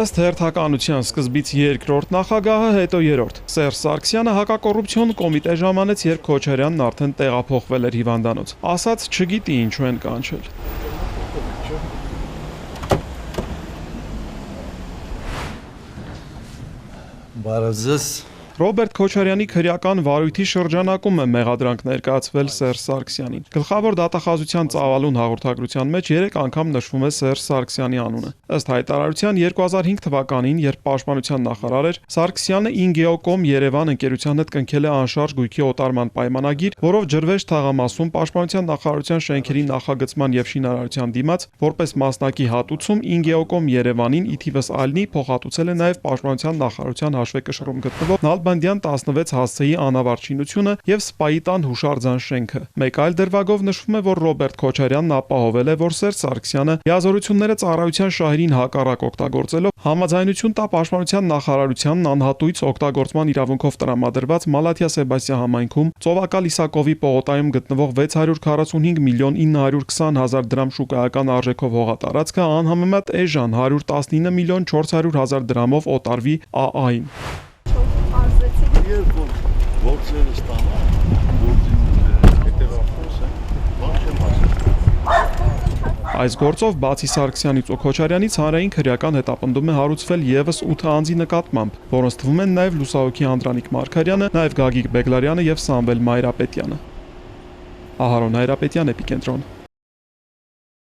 Ըստ հերթականության սկզբից երկրորդ նախագահը, հետո երրորդ։ Սերժ Սարգսյանը հակակոռուպցիոն կոմիտե ժամանեց, երբ Քոչարյանն արդեն տեղափոխվել էր հիվանդանոց։ Ասաց չգիտի ինչու են կանչել։ Բարև ձեզ։ Ռոբերտ Քոչարյանի քրեական վարույթի շրջանակում է մեղադրանք ներկայացվել Սերժ Սարգսյանին։ Գլխավոր դատախազության ծավալուն հաղորդագրության մեջ 3 անգամ նշվում է Սերժ Սարգսյանի անունը։ Ըստ հայտարարության 2005 թվականին, երբ պաշտպանության նախարար էր, Սարգսյանը Ingeocom Երևան ընկերության հետ կնքել է անշարժ գույքի օտարման պայմանագիր, որով ջրվեժ թաղամասում պաշտպանության նախարարության շենքերի նախագծման եւ շինարարության դիմաց որպես մասնակի հատուցում Ingeocom Երևանին ի թիվս այլնի փոխհատուցել է նաեւ պաշտպանության նախարարության հաշվեկշռում գտնվող Նալբանդյան 16 հասցեի անավարչինությունը եւ Սպայի տան հուշարձան շենքը։ Մեկ այլ դրվագով նշվում է, որ Ռոբերտ Քոչարյանն ապահովել է, որ Սերժ Սարգսյանը լիազորությունները ծառայության շահերին հակառակ օգտագործելով համաձայնություն տա պաշտպանության նախարարությանն անհատույց օգտագործման իրավունքով տրամադրված Մալաթիա Սեբաստիա համայնքում Ծովակա Լիսակովի պողոտայում գտնվող 645 միլիոն 920 հազար դրամ շուկայական արժեքով հողատարածքը անհամեմատ էժան 119 միլիոն 400 հազար դրամով օտարվի ԱԱ-ին։ Գործերը ստանա, Այս գործով բացի Սարգսյանից ու Քոչարյանից հանրային քրեական հետապնդում է հարուցվել եւս 8 անձի նկատմամբ, որոնց թվում են նաեւ լուսահոգի Անդրանիկ Մարգարյանը, նաեւ Գագիկ Բեգլարյանը եւ Սամվել Մայրապետյանը։ Ահարոն Հայրապետյան, Էպիկենտրոն։